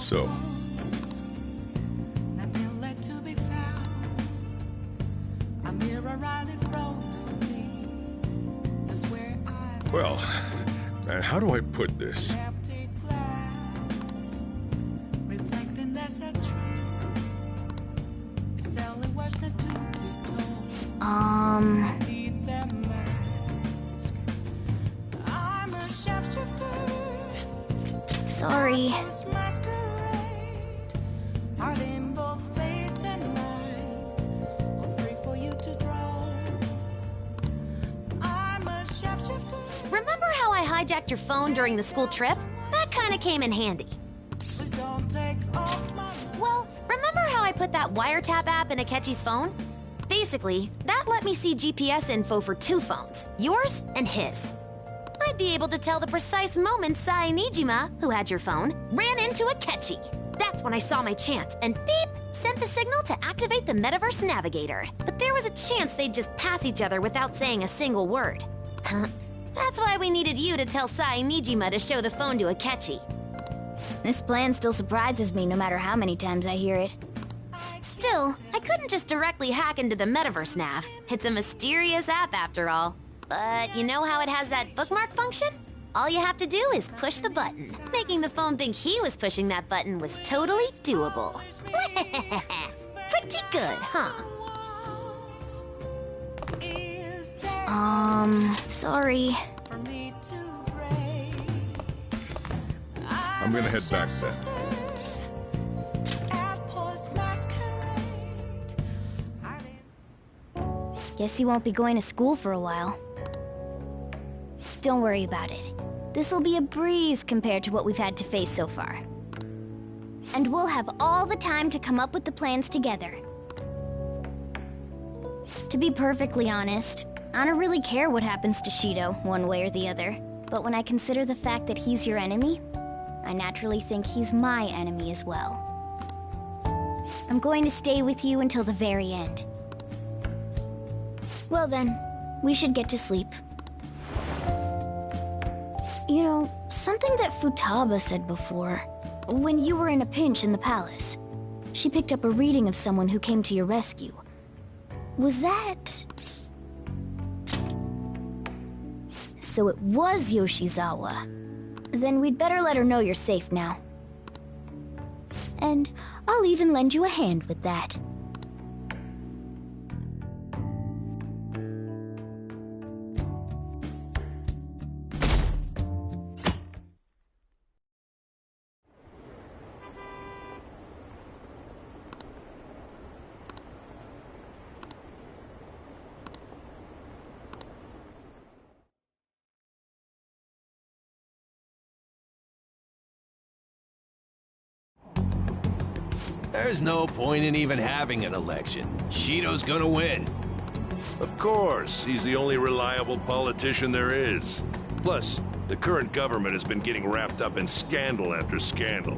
So, Nothing left to be found. A mirror right in front of me. That's where I well, how do I put this? empty glass, reflecting that's a truth. It's telling what's not to be told. Need that mask. I'm a shapeshifter. Sorry. This masquerade. Heart in both face and mind. All free for you to draw. I'm a shapeshifter. Remember how I hijacked your phone during the school trip? That kinda came in handy. Please don't take off my Well, remember how I put that wiretap app in Akechi's phone? Basically, that let me see GPS info for 2 phones, yours and his. I'd be able to tell the precise moment Sai Nijima, who had your phone, ran into Akechi. That's when I saw my chance, and beep, sent the signal to activate the Metaverse Navigator. But there was a chance they'd just pass each other without saying a single word. That's why we needed you to tell Sai Nijima to show the phone to Akechi. This plan still surprises me no matter how many times I hear it. Still, I couldn't just directly hack into the Metaverse Nav. It's a mysterious app after all. But you know how it has that bookmark function? All you have to do is push the button. Making the phone think he was pushing that button was totally doable. Pretty good, huh? is there Sorry. for me to break? I'm gonna head back then. At post masquerade. I didn't Guess you won't be going to school for a while. Don't worry about it. This'll be a breeze compared to what we've had to face so far. And we'll have all the time to come up with the plans together. To be perfectly honest, I don't really care what happens to Shido, one way or the other. But when I consider the fact that he's your enemy, I naturally think he's my enemy as well. I'm going to stay with you until the very end. Well then, we should get to sleep. You know, something that Futaba said before, when you were in a pinch in the palace, she picked up a reading of someone who came to your rescue. Was that... So it was Yoshizawa. Then we'd better let her know you're safe now. And I'll even lend you a hand with that. There's no point in even having an election. Shido's gonna win. Of course, he's the only reliable politician there is. Plus, the current government has been getting wrapped up in scandal after scandal.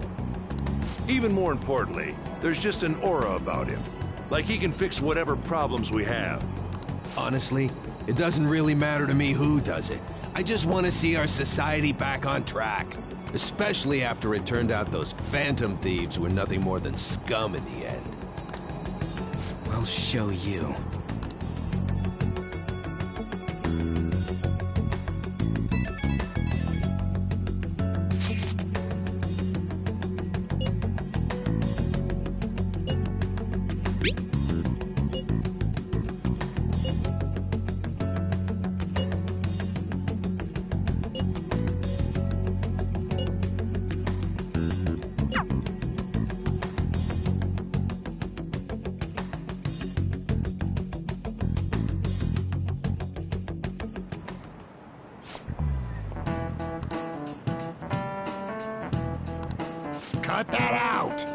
Even more importantly, there's just an aura about him. Like he can fix whatever problems we have. Honestly, it doesn't really matter to me who does it. I just want to see our society back on track. Especially after it turned out those phantom thieves were nothing more than scum in the end. We'll show you. Cut that out!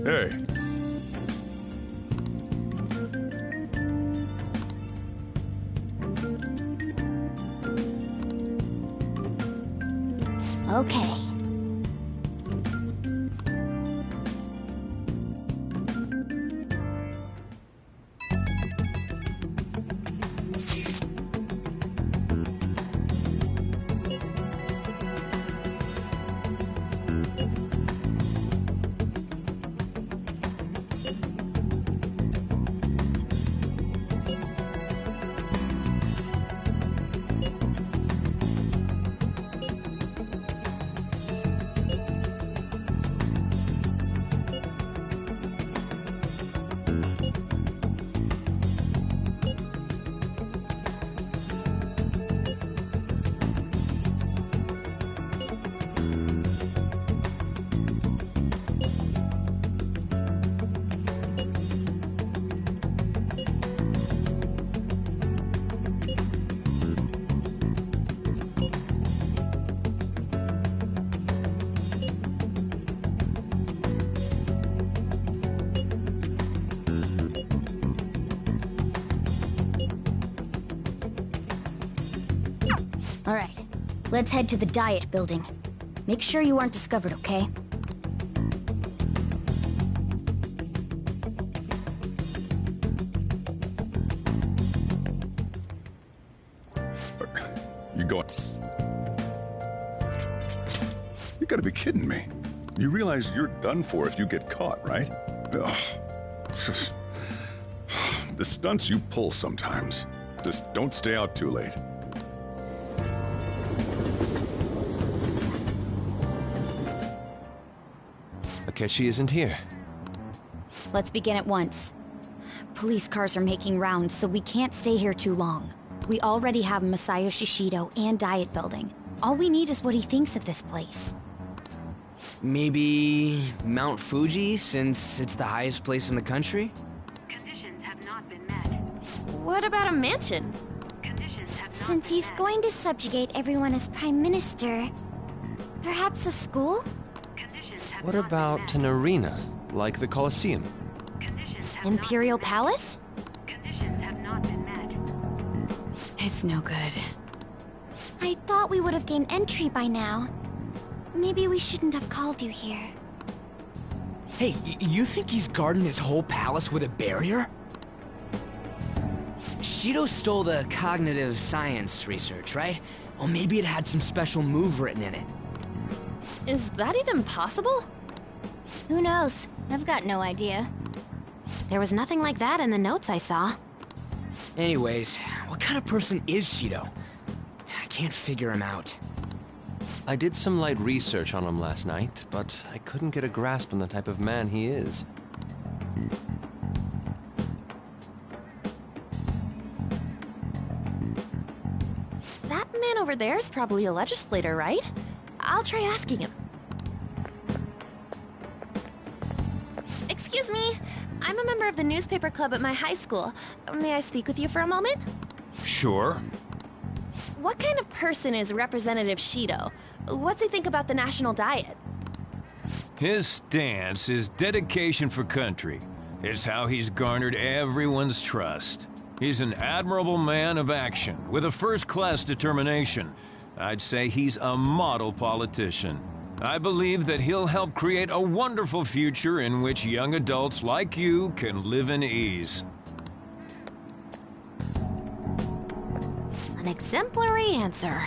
Hey, Okay. All right, let's head to the diet building. Make sure you aren't discovered, okay? you going? You gotta be kidding me. You realize you're done for if you get caught, right? Ugh. Just... The stunts you pull sometimes. Just don't stay out too late. Akechi isn't here. Let's begin at once. Police cars are making rounds, so we can't stay here too long. We already have Masayoshi Shido and Diet Building. All we need is what he thinks of this place. Maybe Mount Fuji, since it's the highest place in the country? Conditions have not been met. What about a mansion? Conditions have not Since been he's met. going to subjugate everyone as Prime Minister, perhaps a school? Conditions have What not about been an met. arena, like the Colosseum? Conditions have Imperial not been Palace? met. Conditions have not been met. It's no good. I thought we would have gained entry by now. Maybe we shouldn't have called you here. Hey, you think he's guarding his whole palace with a barrier? Shido stole the cognitive science research, right? Well, maybe it had some special move written in it. Is that even possible? Who knows? I've got no idea. There was nothing like that in the notes I saw. Anyways, what kind of person is Shido? I can't figure him out. I did some light research on him last night, but I couldn't get a grasp on the type of man he is. That man over there is probably a legislator, right? I'll try asking him. Excuse me. I'm a member of the newspaper club at my high school. May I speak with you for a moment? Sure. What kind of person is Representative Shido? What's he think about the national diet? His stance is dedication for country. It's how he's garnered everyone's trust. He's an admirable man of action, with a first-class determination. I'd say he's a model politician. I believe that he'll help create a wonderful future in which young adults like you can live in ease. An exemplary answer.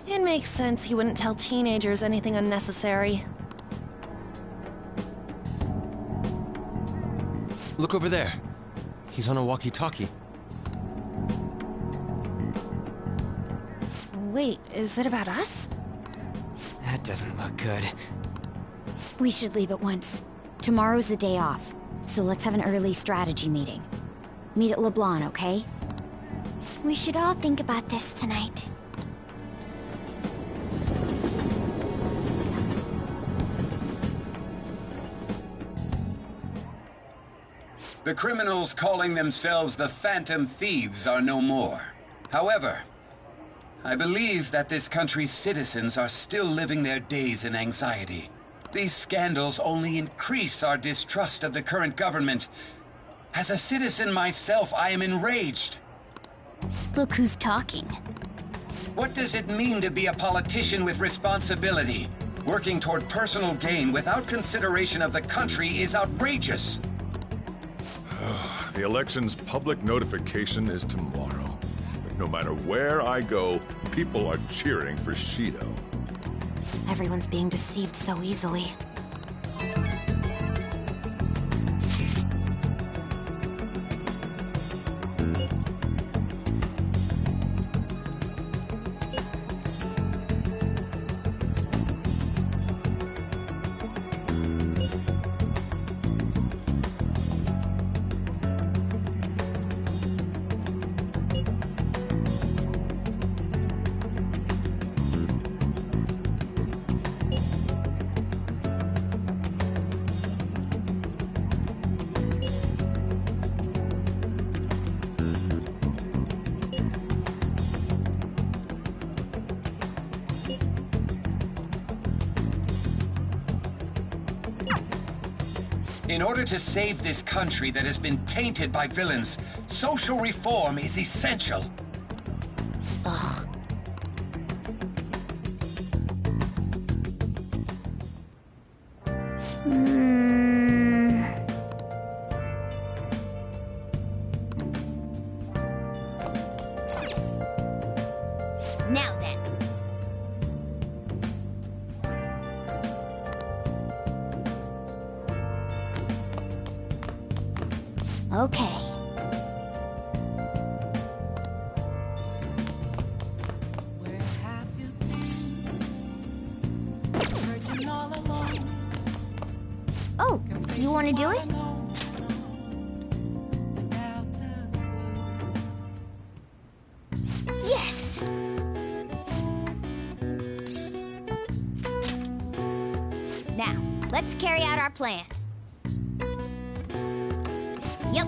It makes sense he wouldn't tell teenagers anything unnecessary. Look over there. He's on a walkie-talkie. Wait, is it about us? That doesn't look good. We should leave at once. Tomorrow's the day off, so let's have an early strategy meeting. Meet at LeBlanc, okay? We should all think about this tonight. The criminals calling themselves the Phantom Thieves are no more. However, I believe that this country's citizens are still living their days in anxiety. These scandals only increase our distrust of the current government. As a citizen myself, I am enraged. Look who's talking. What does it mean to be a politician with responsibility? Working toward personal gain without consideration of the country is outrageous. The election's public notification is tomorrow. But no matter where I go, people are cheering for Shido. Everyone's being deceived so easily. In order to save this country that has been tainted by villains, social reform is essential. Ugh. Now then. Okay. Where have you been? Searching all alone. Oh, you want to do it? Without a clue. Yes! Now, let's carry out our plan. Yep.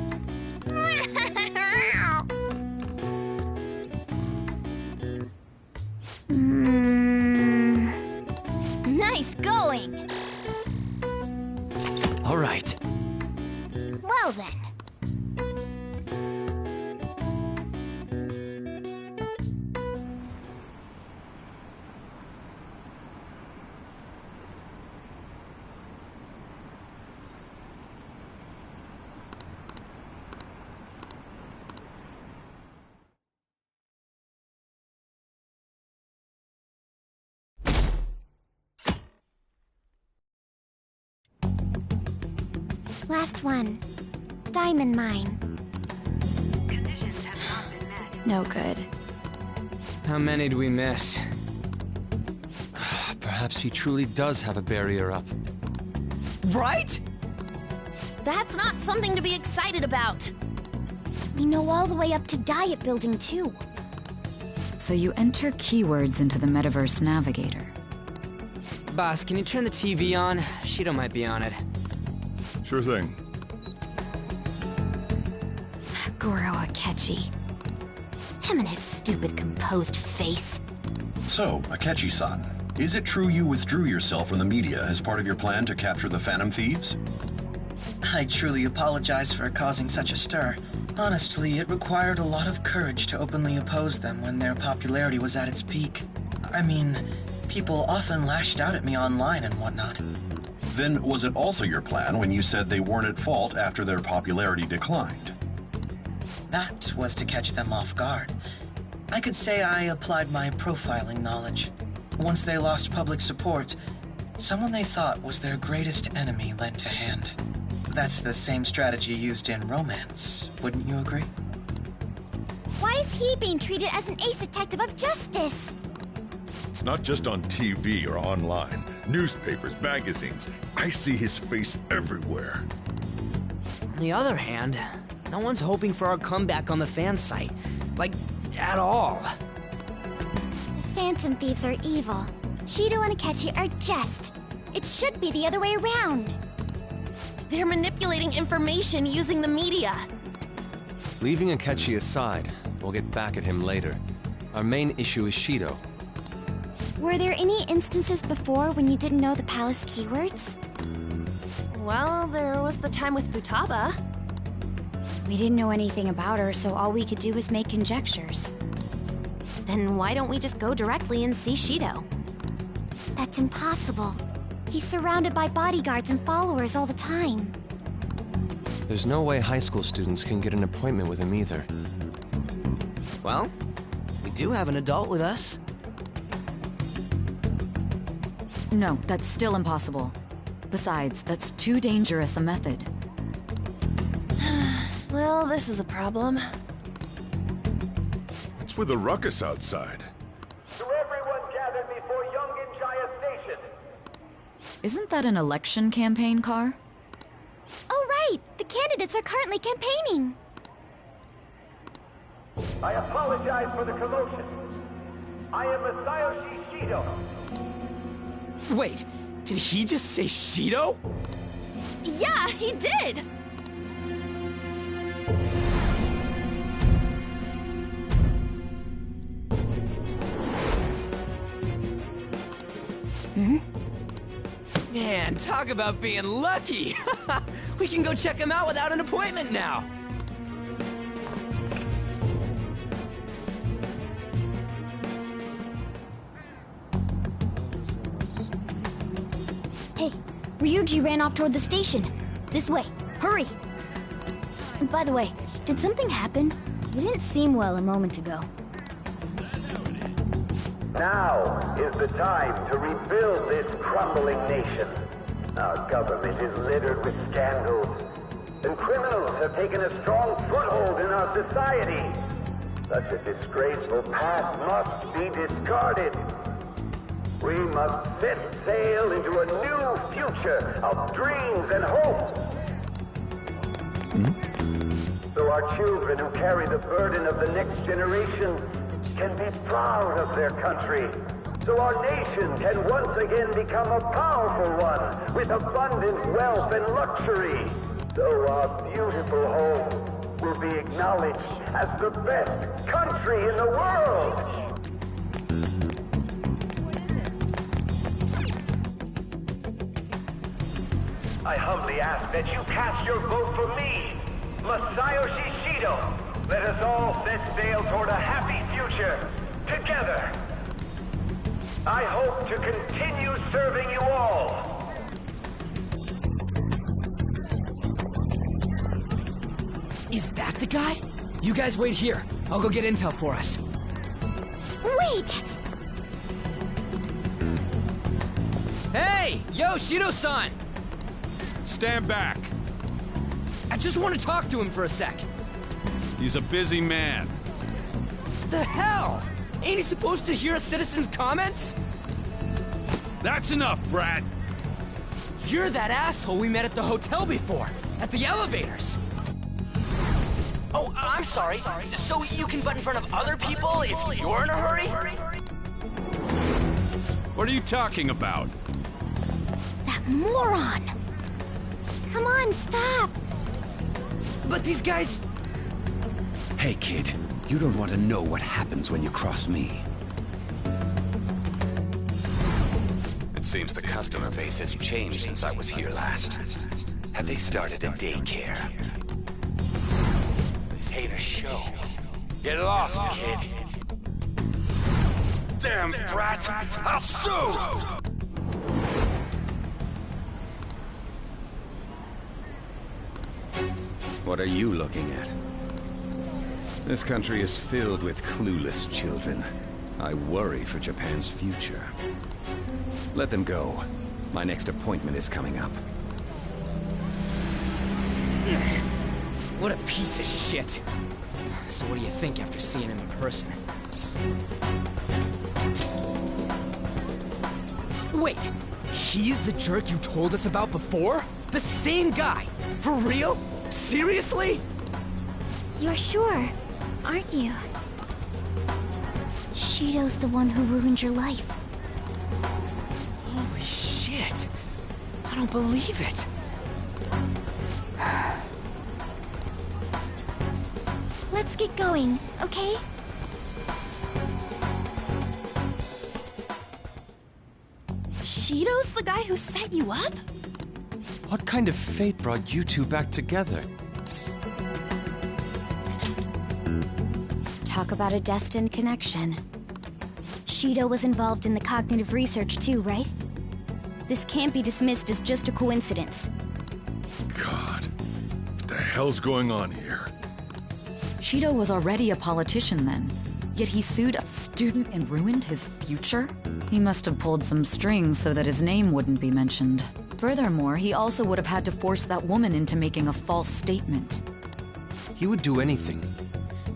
Nice going. All right. Well then. Last one. Diamond mine. Conditions have not been met. No good. How many do we miss? Perhaps he truly does have a barrier up. Right? That's not something to be excited about. We know all the way up to Diet Building, too. So you enter keywords into the Metaverse Navigator. Boss, can you turn the TV on? Shido might be on it. Sure thing. Goro Akechi. Him and his stupid composed face. So, Akechi-san, is it true you withdrew yourself from the media as part of your plan to capture the Phantom Thieves? I truly apologize for causing such a stir. Honestly, it required a lot of courage to openly oppose them when their popularity was at its peak. I mean, people often lashed out at me online and whatnot. Then was it also your plan when you said they weren't at fault after their popularity declined? That was to catch them off guard. I could say I applied my profiling knowledge. Once they lost public support, someone they thought was their greatest enemy lent a hand. That's the same strategy used in romance, wouldn't you agree? Why is he being treated as an ace detective of justice? It's not just on TV or online. Newspapers, magazines. I see his face everywhere. On the other hand, no one's hoping for our comeback on the fan site. Like, at all. The Phantom Thieves are evil. Shido and Akechi are just. It should be the other way around. They're manipulating information using the media. Leaving Akechi aside, we'll get back at him later. Our main issue is Shido. Were there any instances before when you didn't know the palace keywords? Well, there was the time with Futaba. We didn't know anything about her, so all we could do was make conjectures. Then why don't we just go directly and see Shido? That's impossible. He's surrounded by bodyguards and followers all the time. There's no way high school students can get an appointment with him either. Well, we do have an adult with us. No, that's still impossible. Besides, that's too dangerous a method. Well, this is a problem. What's with the ruckus outside? To everyone gathered before Yongen-Jaya Station. Isn't that an election campaign car? Oh, right! The candidates are currently campaigning! I apologize for the commotion. I am Masayoshi Shido. Wait, did he just say Shido? Yeah, he did! Man, talk about being lucky! We can go check him out without an appointment now! Hey, Ryuji ran off toward the station. This way. Hurry! And by the way, did something happen? You didn't seem well a moment ago. Now is the time to rebuild this crumbling nation. Our government is littered with scandals, and criminals have taken a strong foothold in our society. Such a disgraceful past must be discarded. We must set sail into a new future of dreams and hopes. So our children who carry the burden of the next generation can be proud of their country. So our nation can once again become a powerful one with abundant wealth and luxury. So our beautiful home will be acknowledged as the best country in the world. I humbly ask that you cast your vote for me, Masayoshi Shido. Let us all set sail toward a happy future, together. I hope to continue serving you all. Is that the guy? You guys wait here. I'll go get intel for us. Wait! Hey! Yo, Shido-san! Stand back. I just want to talk to him for a sec. He's a busy man. The hell? Ain't he supposed to hear a citizen's comments? That's enough, brat. You're that asshole we met at the hotel before, at the elevators. Oh, I'm sorry. So you can butt in front of other people if you're in a hurry? What are you talking about? That moron! Come on, stop! But these guys... Hey, kid. You don't want to know what happens when you cross me. It seems the customer base has changed since I was here last. Have they started a daycare? This ain't a show. Get lost, kid. Damn brat! I'll sue! What are you looking at? This country is filled with clueless children. I worry for Japan's future. Let them go. My next appointment is coming up. What a piece of shit. So what do you think after seeing him in person? Wait, he's the jerk you told us about before? The same guy? For real? Seriously? You're sure, aren't you? Shido's the one who ruined your life. Holy shit. I don't believe it. Let's get going, okay? this the guy who set you up? What kind of fate brought you two back together? Talk about a destined connection. Shido was involved in the cognitive research too, right? This can't be dismissed as just a coincidence. God, what the hell's going on here? Shido was already a politician then, yet he sued a student and ruined his future? He must have pulled some strings so that his name wouldn't be mentioned. Furthermore, he also would have had to force that woman into making a false statement. He would do anything.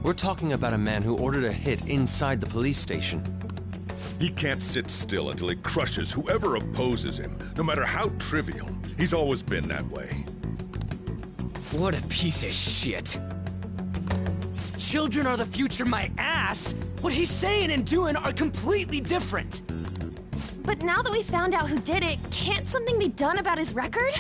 We're talking about a man who ordered a hit inside the police station. He can't sit still until he crushes whoever opposes him, no matter how trivial. He's always been that way. What a piece of shit. Children are the future, my ass! What he's saying and doing are completely different! But now that we found out who did it, can't something be done about his record?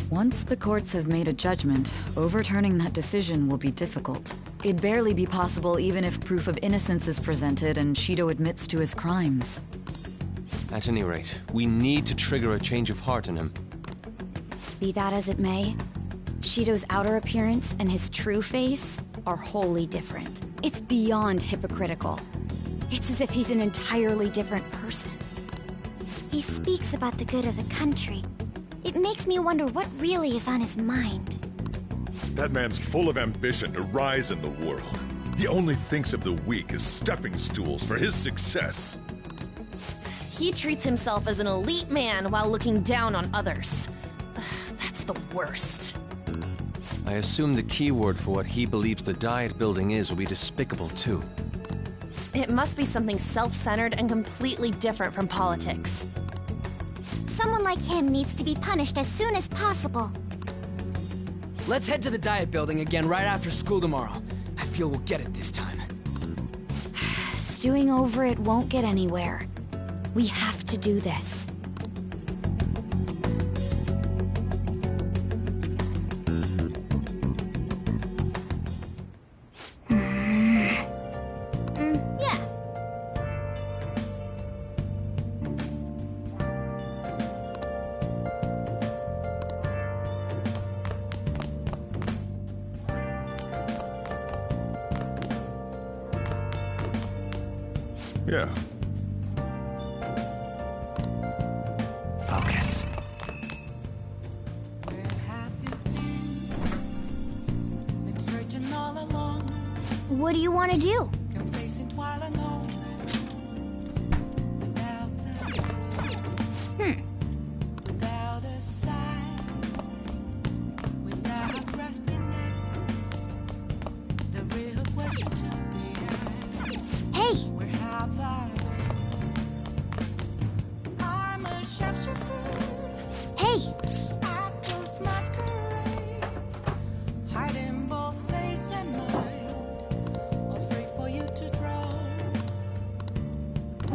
Once the courts have made a judgment, overturning that decision will be difficult. It'd barely be possible even if proof of innocence is presented and Shido admits to his crimes. At any rate, we need to trigger a change of heart in him. Be that as it may, Shido's outer appearance and his true face are wholly different. It's beyond hypocritical. It's as if he's an entirely different person. He speaks about the good of the country. It makes me wonder what really is on his mind. That man's full of ambition to rise in the world. He only thinks of the weak as stepping stools for his success. He treats himself as an elite man while looking down on others. That's the worst. I assume the key word for what he believes the Diet Building is will be despicable too. It must be something self-centered and completely different from politics. Someone like him needs to be punished as soon as possible. Let's head to the Diet Building again right after school tomorrow. I feel we'll get it this time. Stewing over it won't get anywhere. We have to do this. Yeah. Focus. Where have you been searching all along, What do you want to do? confessing while alone without without a sign, without grasping it. The real question to be asked. Hey! Where have I been? I'm a sharpshooter. Hey! At those masquerade, hiding both face and mind, all free for you to draw.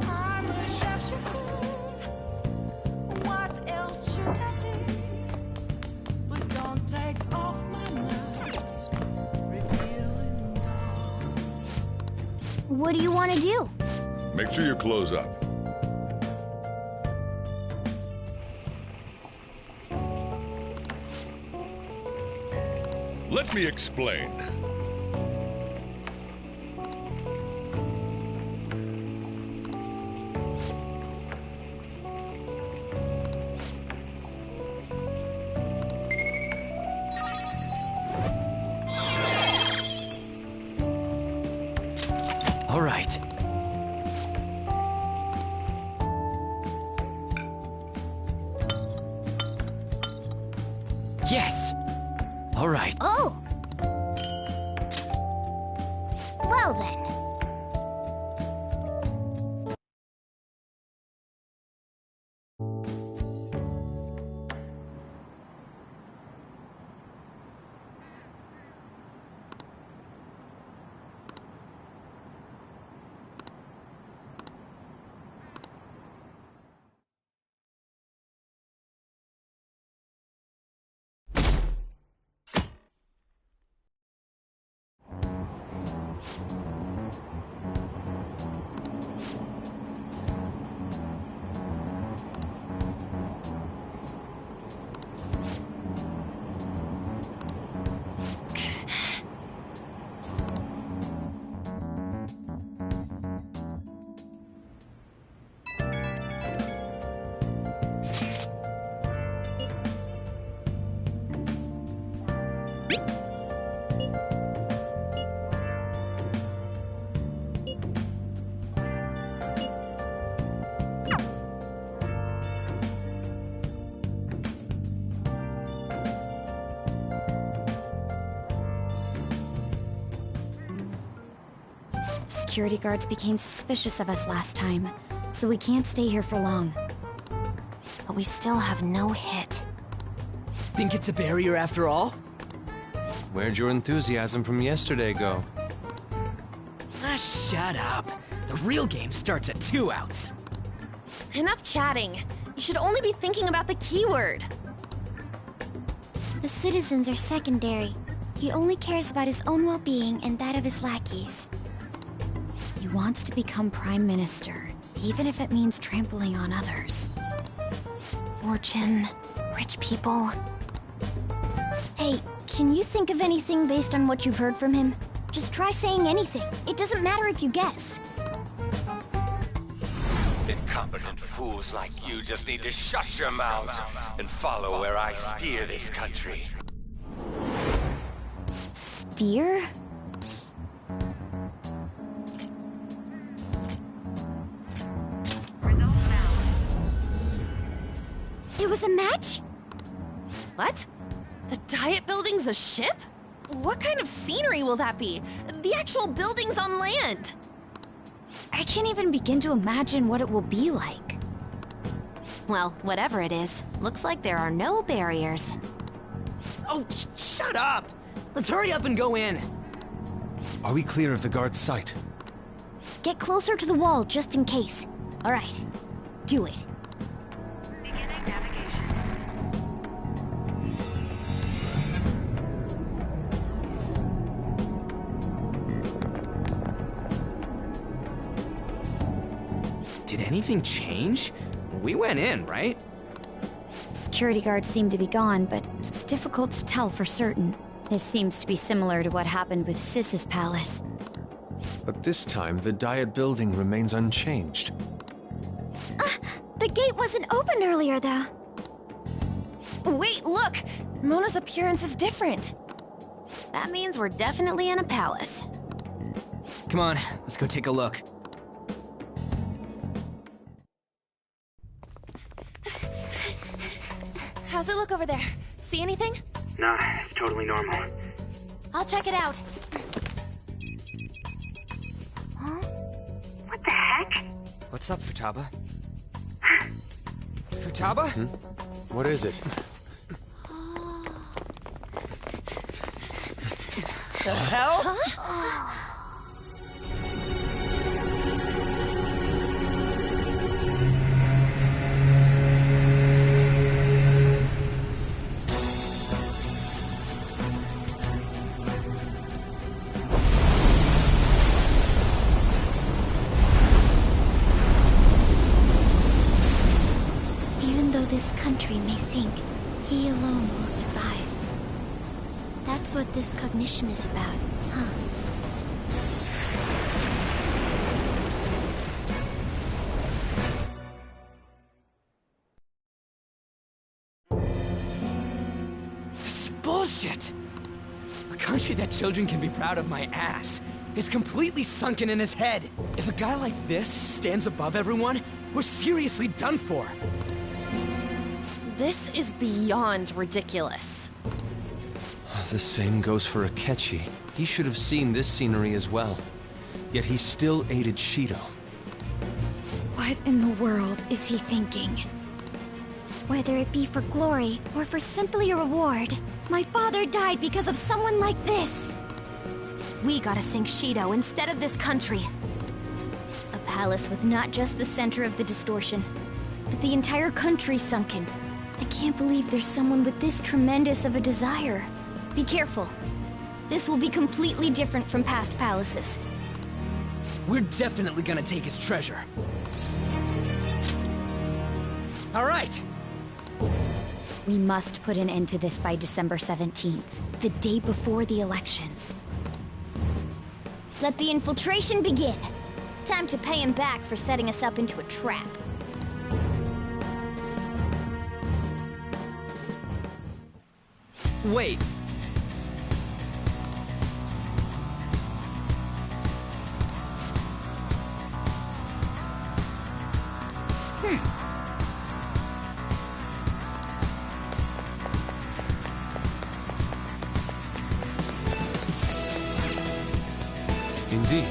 I'm a sharpshooter. What else should I be? Please don't take off my mask, revealing dawn. What do you want to do? Make sure you close up. Let me explain. All right. Yes! All right. Oh! Well then. Security guards became suspicious of us last time, so we can't stay here for long. But we still have no hit. Think it's a barrier after all? Where'd your enthusiasm from yesterday go? Ah, shut up. The real game starts at 2 outs. Enough chatting. You should only be thinking about the keyword. The citizens are secondary. He only cares about his own well-being and that of his lackeys. He wants to become Prime Minister, even if it means trampling on others. Fortune, rich people. Hey, can you think of anything based on what you've heard from him? Just try saying anything. It doesn't matter if you guess. Incompetent fools like you just need to shut your mouths and follow where I steer this country. Steer? It was a match? What? The Diet Building's a ship? What kind of scenery will that be? The actual building's on land. I can't even begin to imagine what it will be like. Well, whatever it is, looks like there are no barriers. Oh, shut up! Let's hurry up and go in. Are we clear of the guard's sight? Get closer to the wall just in case. All right, do it. Did anything change? We went in, right? Security guards seem to be gone, but it's difficult to tell for certain. This seems to be similar to what happened with Sis's palace. But this time, the Diet Building remains unchanged. The gate wasn't open earlier, though. Wait, look! Mona's appearance is different. That means we're definitely in a palace. Come on, let's go take a look. How's it look over there? See anything? Nah, it's totally normal. I'll check it out. Huh? What the heck? What's up, Futaba? Futaba? What is it? The hell? Huh? This country may sink, he alone will survive. That's what this cognition is about, huh? This is bullshit! A country that children can be proud of my ass is completely sunken in his head. If a guy like this stands above everyone, we're seriously done for. This is beyond ridiculous. The same goes for Akechi. He should have seen this scenery as well. Yet he still aided Shido. What in the world is he thinking? Whether it be for glory or for simply a reward, my father died because of someone like this. We gotta sink Shido instead of this country. A palace with not just the center of the distortion, but the entire country sunken. I can't believe there's someone with this tremendous of a desire. Be careful. This will be completely different from past palaces. We're definitely gonna take his treasure. All right. We must put an end to this by December 17th, the day before the elections. Let the infiltration begin. Time to pay him back for setting us up into a trap. Wait. Indeed.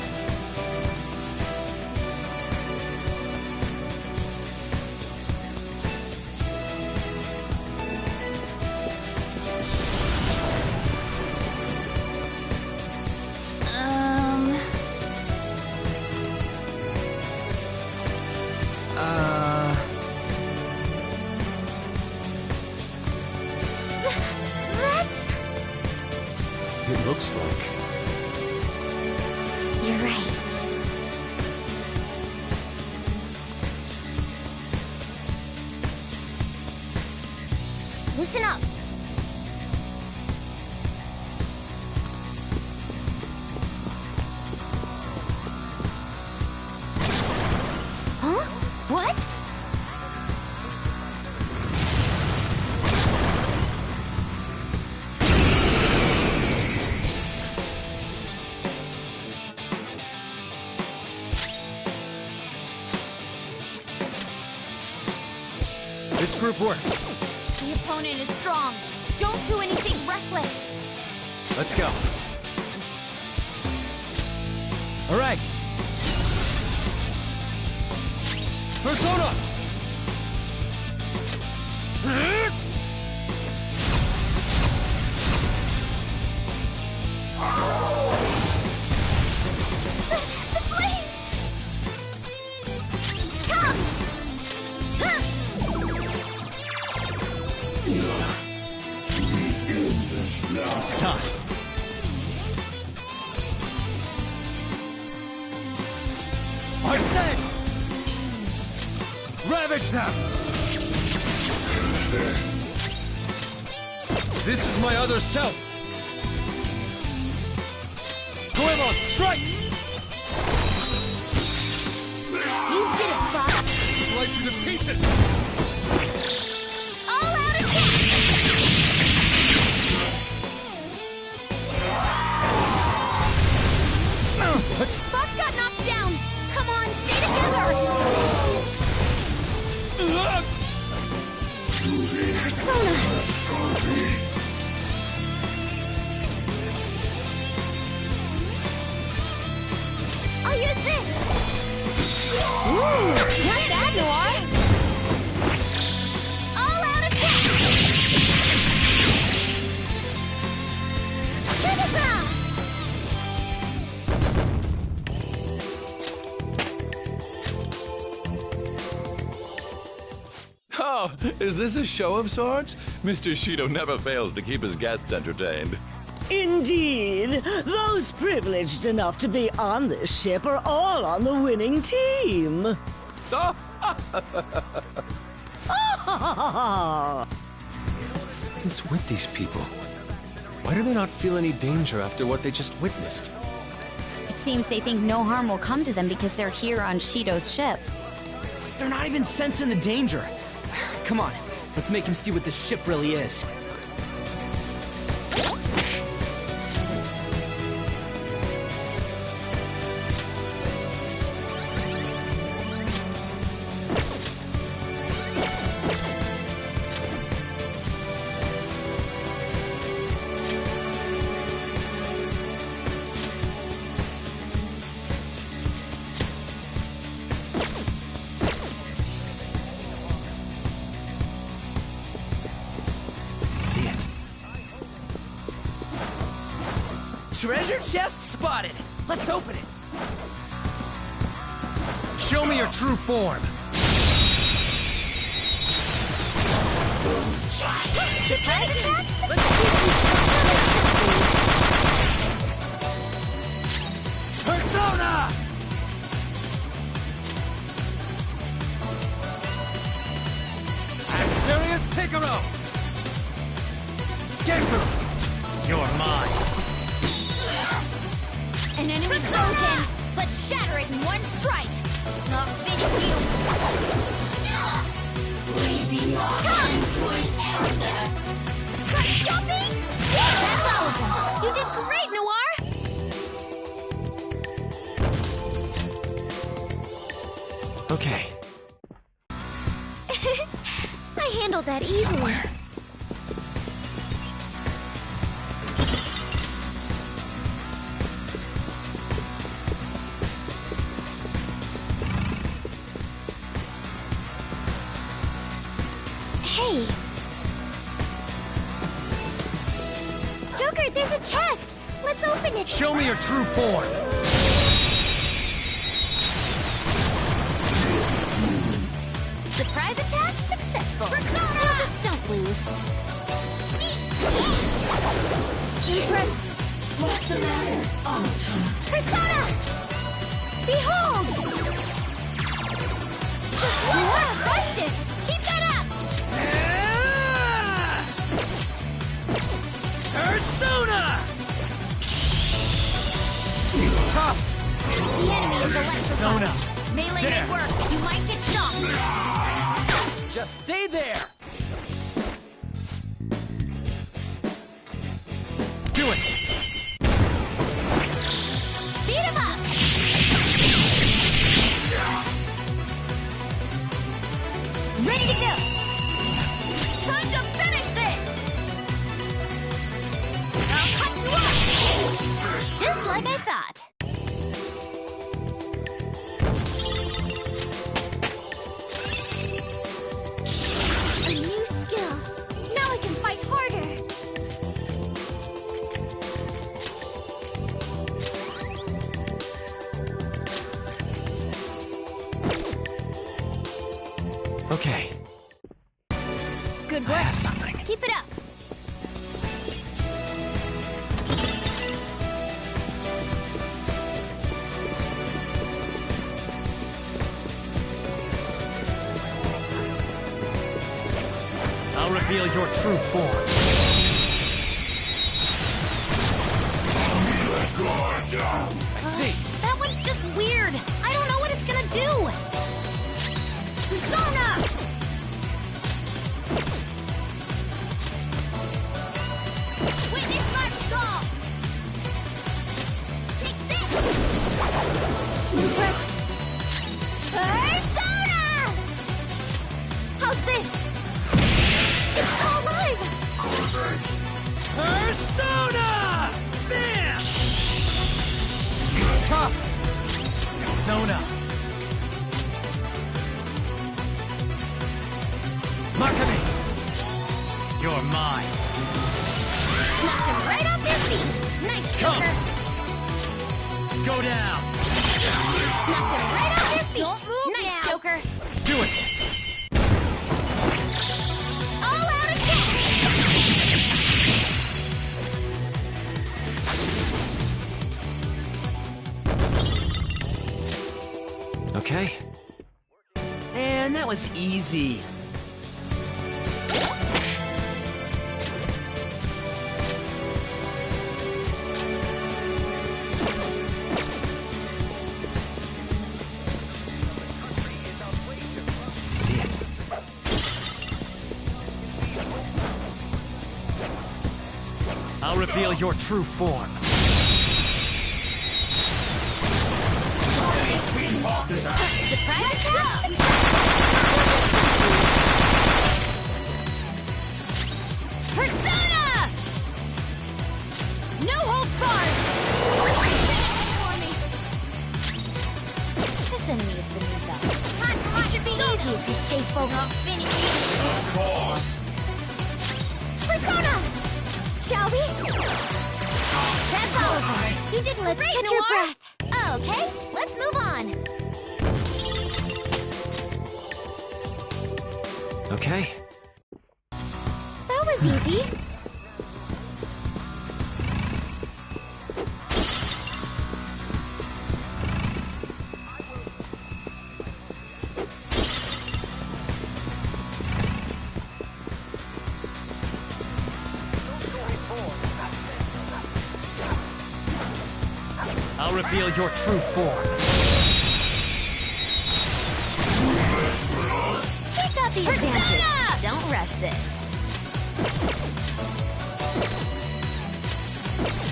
That's... It looks like... You're right. Listen up. Huh? What? This group works. The opponent is strong. Don't do anything reckless. Let's go. All right. Persona! The flames! Come! Huh! It's time. I said! Ravage them! This is my other self! Goemon, strike! You did it, Fox! Slice it to pieces! All out attack! What? Fox got knocked down! Come on, stay together! Persona! I'll use this! Ooh, not bad, Noir! All out attack! Ta-da-da! Oh, is this a show of sorts? Mr. Shido never fails to keep his guests entertained. Indeed. Those privileged enough to be on this ship are all on the winning team. What's with these people? Why do they not feel any danger after what they just witnessed? It seems they think no harm will come to them because they're here on Shido's ship. They're not even sensing the danger. Come on, let's make him see what this ship really is. Treasure chest spotted! Let's open it! Show me your true form! Surprise attacks? Persona! Asterius Picaro! Genku! You're mine! An enemy frozen! Let's shatter it in one strike! Not fitting you! Come! Try jumping? Yeah, that's all of them! You did great, Noir! Okay. I handled that easily. There's a chest! Let's open it! Show me your true form! Surprise attack successful. Well, just don't lose. What's the matter? Persona! Behold! You are busted! Keep that up! Persona! Tough! The enemy is electrified. Persona! Melee There. may work. You might get shocked. Just stay there! Do it! Beat him up! Ready to go! Time to finish this! I'll cut you up! Just like I thought. A new skill. Now I can fight harder. Okay. Good I work. have something. Keep it up. I'll reveal your true form. I see. That one's just weird. I don't know what it's gonna do. Persona! Witness my resolve! Take this! Persona! How's this? It's all alive! Persona! Bam! Tough! Persona! Makami! You're mine! Knocked him right off his feet! Nice, Come. Joker! Go down! Knocked him right off his feet! Don't move nice, now. Joker! Do it! All out attack! Okay. And that was easy. See it. I'll reveal your true form. Surprise attack! Persona! No holds barred! This enemy is beneath us. It should be easy if you stay focused. Finish Persona! Shall we? That's all of them. You did let's catch your breath. Okay, let's move on. Okay. That was easy. I'll reveal your true form. Pick up the advantage. Don't rush this.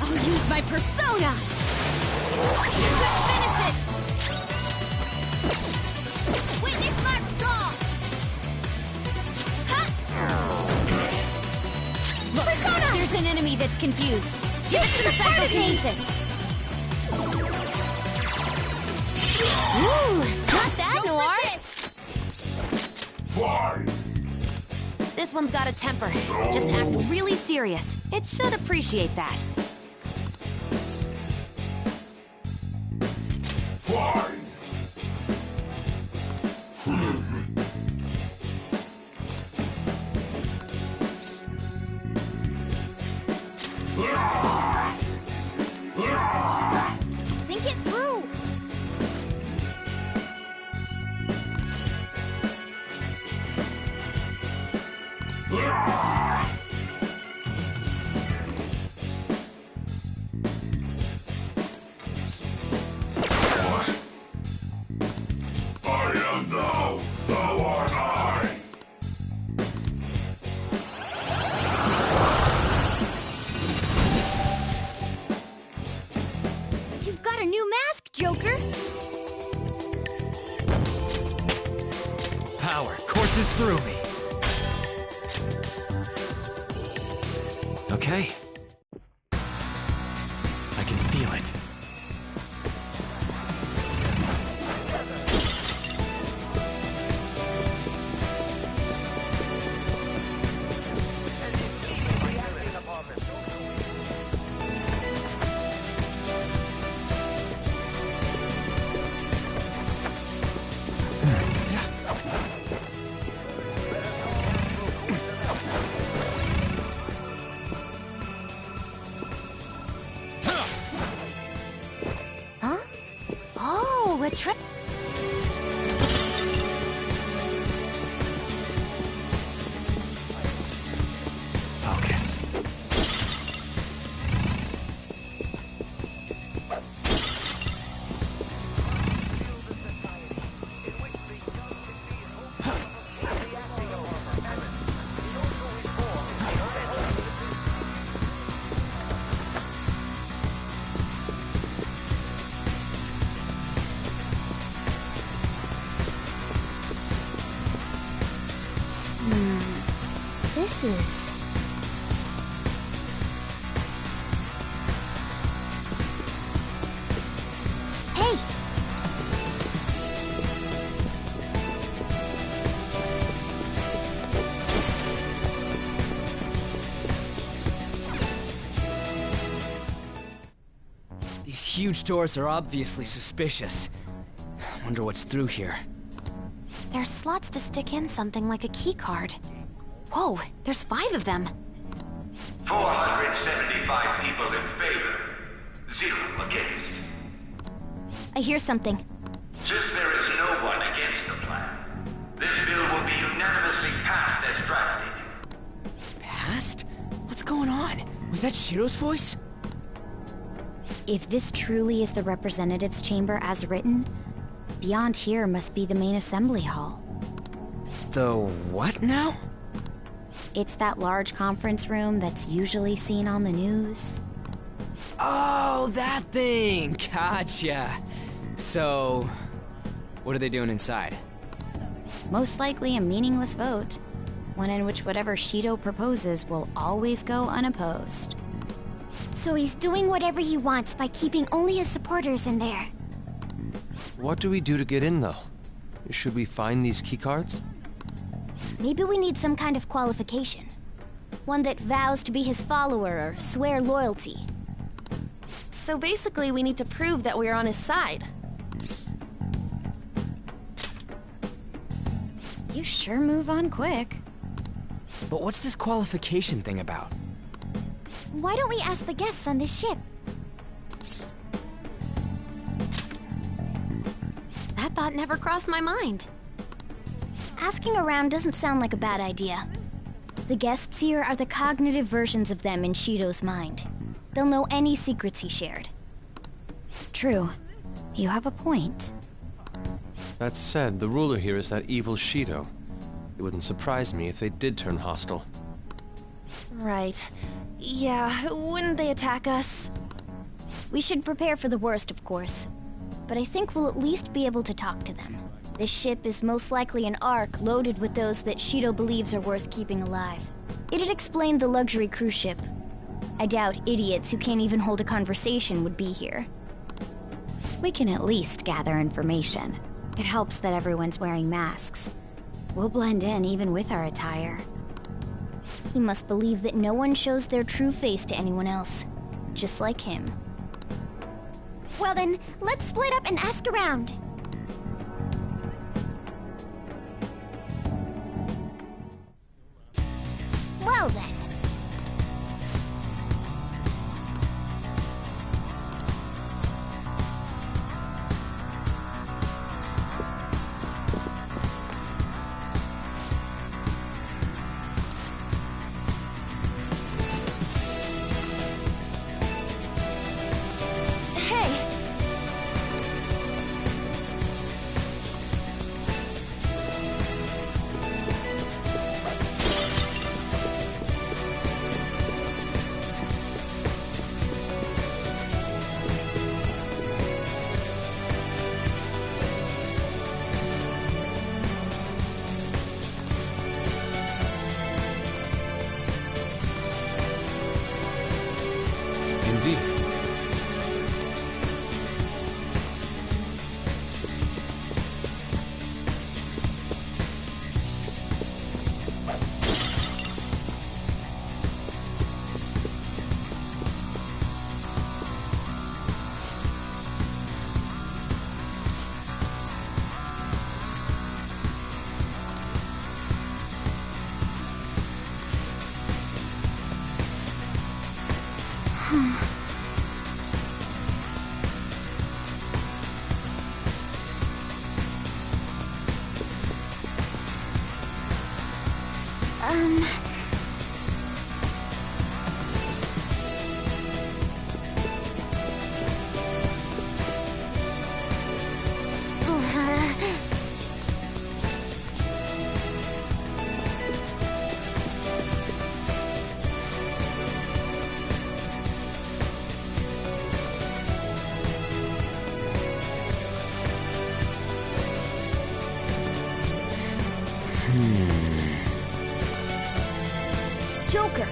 I'll use my persona. Finish it. Witness my resolve. Look, persona. There's an enemy that's confused. Give it to the psychokinesis. Ooh, not that, Noir. This one's got a temper. Just act really serious. It should appreciate that. Fine. Think it through. I am thou, thou art I. You've got a new mask, Joker. Power courses through me. Okay. I can feel it. Huh? Oh, a trick. Focus. This is... Hey! These huge doors are obviously suspicious. Wonder what's through here. There's slots to stick in something like a key card. Whoa, there's 5 of them. 475 people in favor. 0 against. I hear something. Since there is no one against the plan, this bill will be unanimously passed as drafted. Passed? What's going on? Was that Shiro's voice? If this truly is the representatives' chamber as written, beyond here must be the main assembly hall. The what now? It's that large conference room that's usually seen on the news. Oh, that thing! Gotcha. So, what are they doing inside? Most likely a meaningless vote. One in which whatever Shido proposes will always go unopposed. So he's doing whatever he wants by keeping only his supporters in there. What do we do to get in, though? Should we find these keycards? Maybe we need some kind of qualification. One that vows to be his follower or swear loyalty. So basically, we need to prove that we're on his side. You sure move on quick. But what's this qualification thing about? Why don't we ask the guests on this ship? That thought never crossed my mind. Asking around doesn't sound like a bad idea. The guests here are the cognitive versions of them in Shido's mind. They'll know any secrets he shared. True. You have a point. That said, the ruler here is that evil Shido. It wouldn't surprise me if they did turn hostile. Right. Yeah, wouldn't they attack us? We should prepare for the worst, of course. But I think we'll at least be able to talk to them. This ship is most likely an Ark loaded with those that Shido believes are worth keeping alive. It'd explain the luxury cruise ship. I doubt idiots who can't even hold a conversation would be here. We can at least gather information. It helps that everyone's wearing masks. We'll blend in even with our attire. He must believe that no one shows their true face to anyone else. Just like him. Well then, let's split up and ask around. Well then. Indeed. Joker!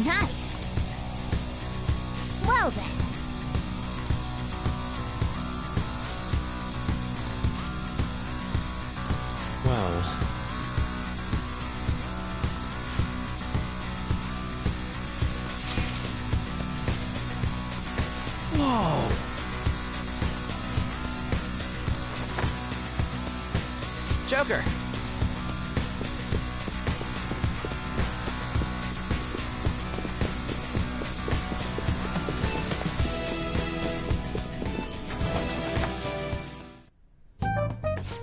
Nice. Well then. Well... Whoa! Joker!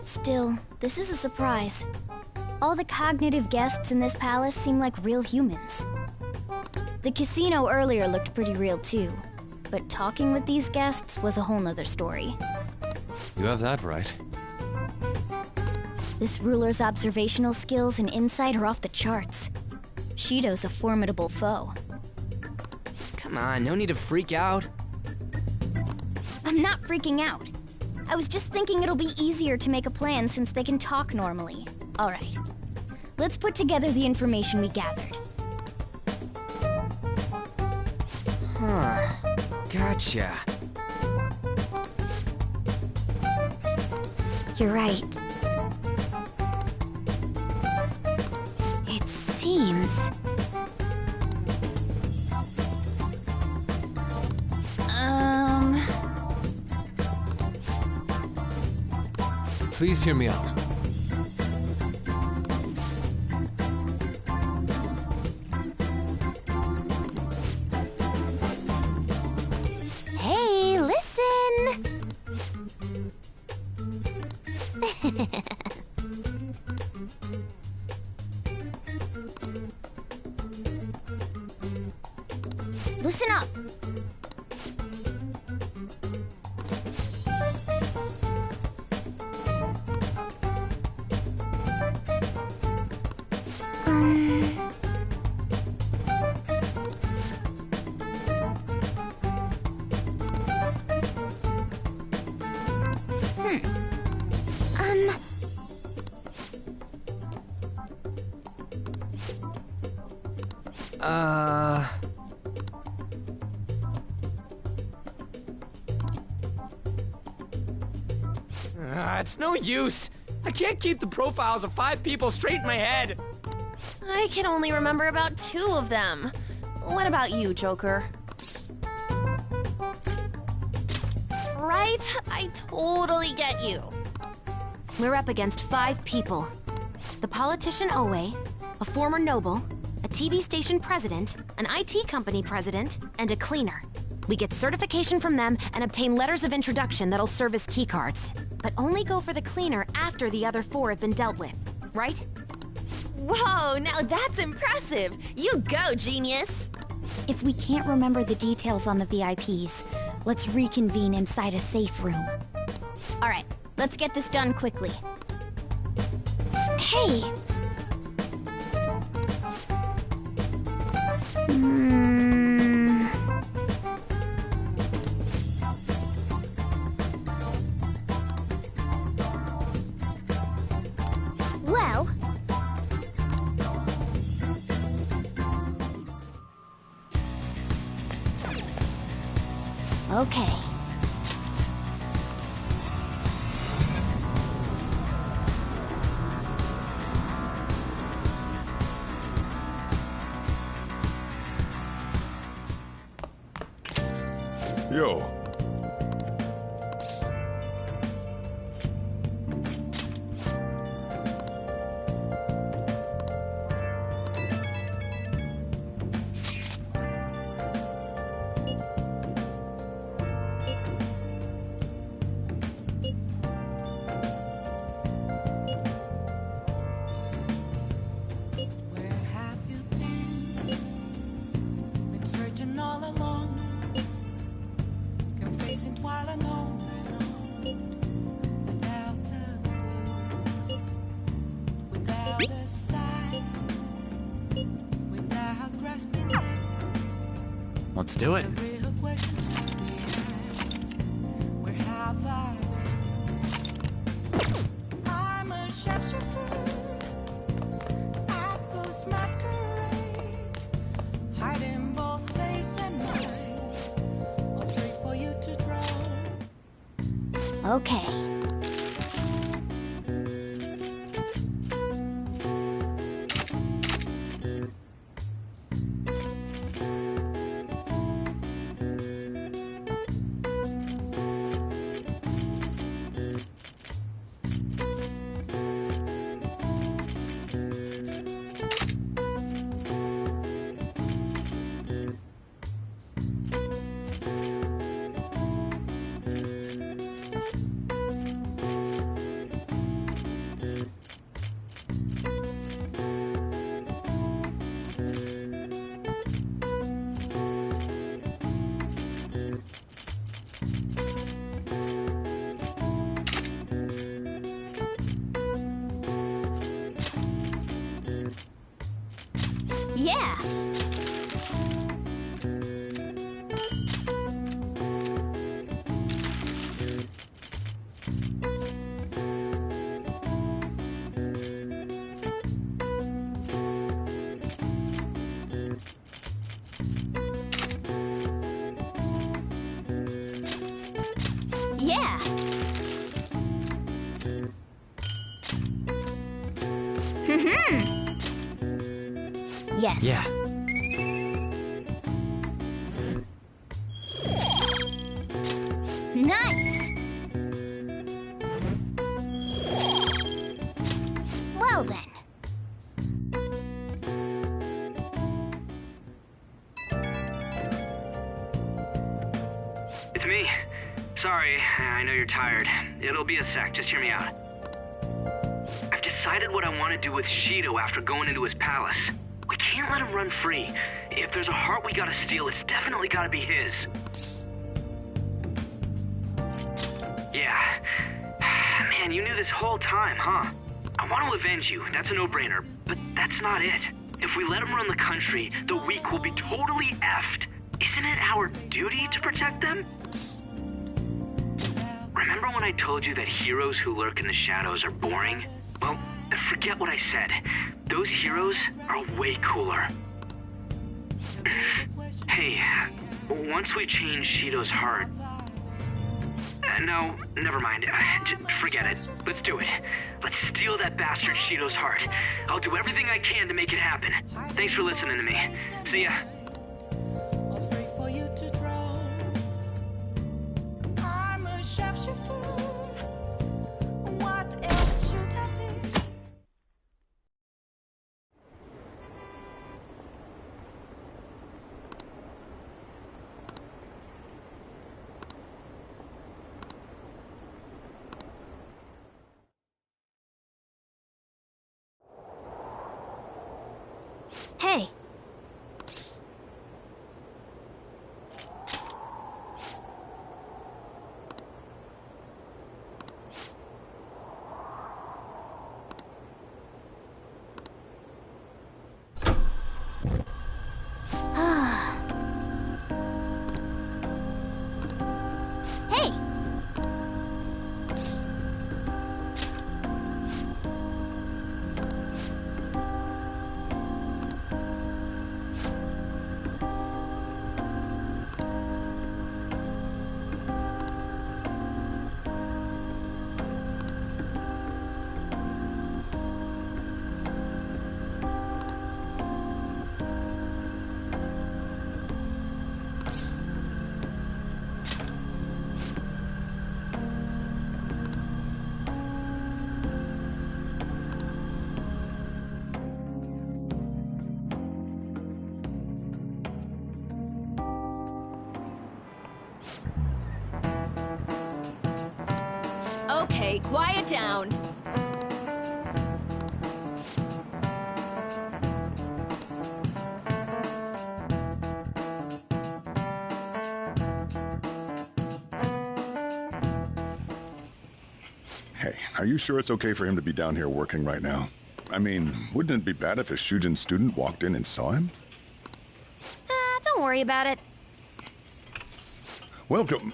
Still, this is a surprise. All the cognitive guests in this palace seem like real humans. The casino earlier looked pretty real too, but talking with these guests was a whole nother story. You have that right. This ruler's observational skills and insight are off the charts. Shido's a formidable foe. Come on, no need to freak out. I'm not freaking out. I was just thinking it'll be easier to make a plan since they can talk normally. All right. Let's put together the information we gathered. Huh. Gotcha. You're right. It seems... Please hear me out. Hey, listen! Listen up! It's no use. I can't keep the profiles of 5 people straight in my head. I can only remember about 2 of them. What about you, Joker? Right? I totally get you. We're up against 5 people. The politician Owe, a former noble, a TV station president, an IT company president, and a cleaner. We get certification from them and obtain letters of introduction that'll serve as keycards. But only go for the cleaner after the other 4 have been dealt with, right? Whoa, now that's impressive! You go, genius! If we can't remember the details on the VIPs, let's reconvene inside a safe room. All right, let's get this done quickly. Hey! Well... Okay. Yo. Where have you been? Been searching all along, confessing while alone without the clue, without a sign, without grasping it. Let's do it. The real question to be asked, where have I been? I'm a sharpshooter at Ghost Masquerade, hiding both face and mind. I'll wait for you to draw. Okay. Yeah! Yeah! Yes. Yeah. Nice! Well then. It's me. Sorry, I know you're tired. It'll be a sec, just hear me out. I've decided what I want to do with Shido after going into his palace. We can't let him run free. If there's a heart we gotta steal, it's definitely gotta be his. Yeah. Man, you knew this whole time, huh? I want to avenge you, that's a no-brainer, but that's not it. If we let him run the country, the weak will be totally effed. Isn't it our duty to protect them? Remember when I told you that heroes who lurk in the shadows are boring? Well, forget what I said. Those heroes are way cooler. Hey, once we change Shido's heart, No, never mind. Forget it. Let's do it. Let's steal that bastard Shido's heart. I'll do everything I can to make it happen. Thanks for listening to me. See ya. Afraid for you to drown. I'm a shapeshifter. What else should I be? Hey. Hey. Okay, quiet down. Hey, are you sure it's okay for him to be down here working right now? I mean, wouldn't it be bad if a Shujin student walked in and saw him? Don't worry about it. Welcome.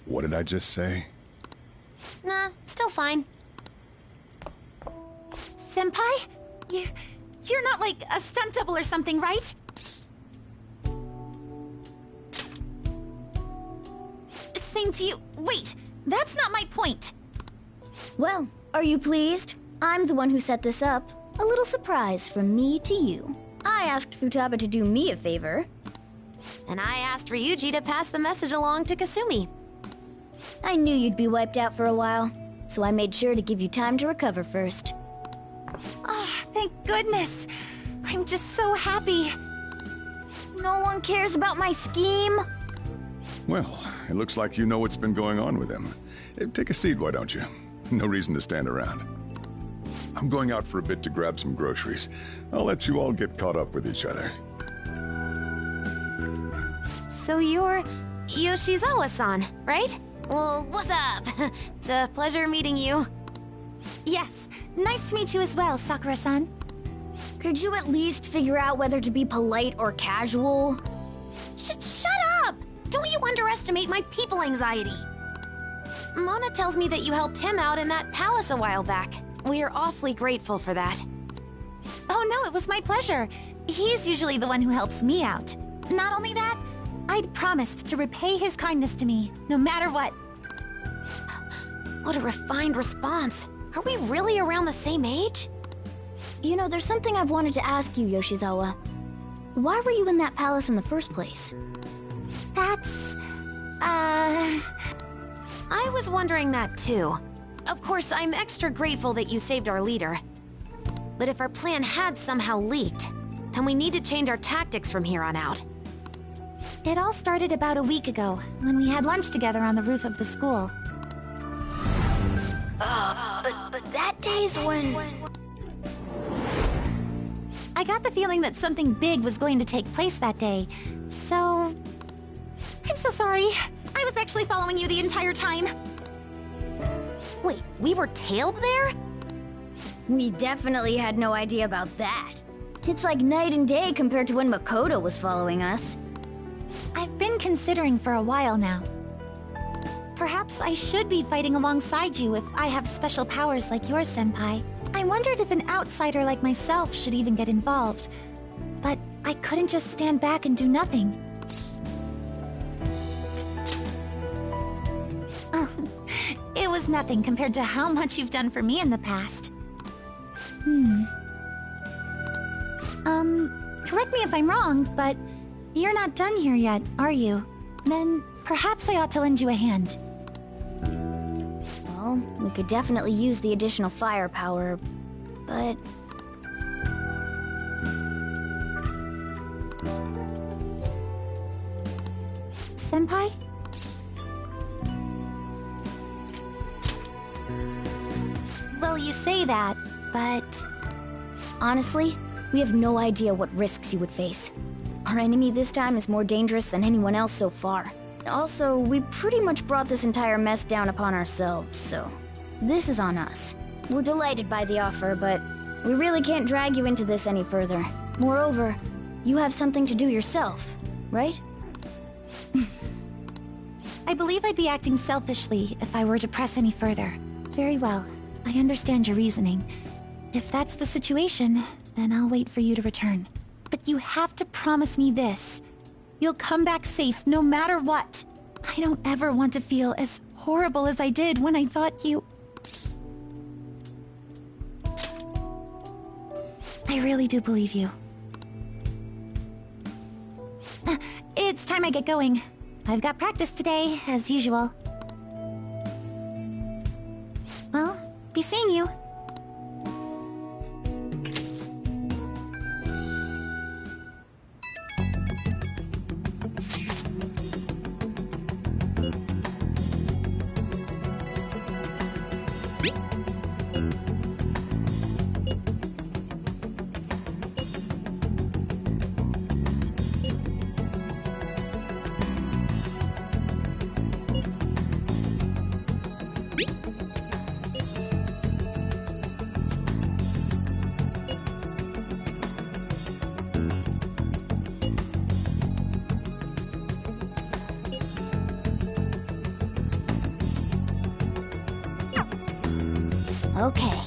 What did I just say? Nah, still fine. Senpai? You're not like a stunt double or something, right? Same to you. Wait, that's not my point. Well, are you pleased? I'm the one who set this up. A little surprise from me to you. I asked Futaba to do me a favor. And I asked Ryuji to pass the message along to Kasumi. I knew you'd be wiped out for a while, so I made sure to give you time to recover first. Oh, thank goodness. I'm just so happy. No one cares about my scheme. Well, it looks like you know what's been going on with him. Take a seat, why don't you? No reason to stand around. I'm going out for a bit to grab some groceries. I'll let you all get caught up with each other. So you're Yoshizawa-san, right? Well, what's up? It's a pleasure meeting you. Yes, nice to meet you as well, Sakura-san. Could you at least figure out whether to be polite or casual? Shut up! Don't you underestimate my people anxiety. Mona tells me that you helped him out in that palace a while back. We are awfully grateful for that. Oh no, it was my pleasure. He's usually the one who helps me out. Not only that, I'd promised to repay his kindness to me, no matter what. What a refined response. Are we really around the same age? You know, there's something I've wanted to ask you, Yoshizawa. Why were you in that palace in the first place? That's... I was wondering that too. Of course, I'm extra grateful that you saved our leader. But if our plan had somehow leaked, then we need to change our tactics from here on out. It all started about a week ago, when we had lunch together on the roof of the school. But that day's when... I got the feeling that something big was going to take place that day, so... I'm so sorry. I was actually following you the entire time. Wait, we were tailed there? We definitely had no idea about that. It's like night and day compared to when Makoto was following us. I've been considering for a while now. Perhaps I should be fighting alongside you if I have special powers like yours, Senpai. I wondered if an outsider like myself should even get involved. But I couldn't just stand back and do nothing. was nothing compared to how much you've done for me in the past. Correct me if I'm wrong, but you're not done here yet, are you? Then perhaps I ought to lend you a hand. Well, we could definitely use the additional firepower, but... Senpai? Well, you say that, but... Honestly, we have no idea what risks you would face. Our enemy this time is more dangerous than anyone else so far. Also, we pretty much brought this entire mess down upon ourselves, so... This is on us. We're delighted by the offer, but we really can't drag you into this any further. Moreover, you have something to do yourself, right? I believe I'd be acting selfishly if I were to press any further. Very well. I understand your reasoning. If that's the situation, then I'll wait for you to return. But you have to promise me this. You'll come back safe no matter what. I don't ever want to feel as horrible as I did when I thought you... I really do believe you. It's time I get going. I've got practice today, as usual. Well, be seeing you. Okay,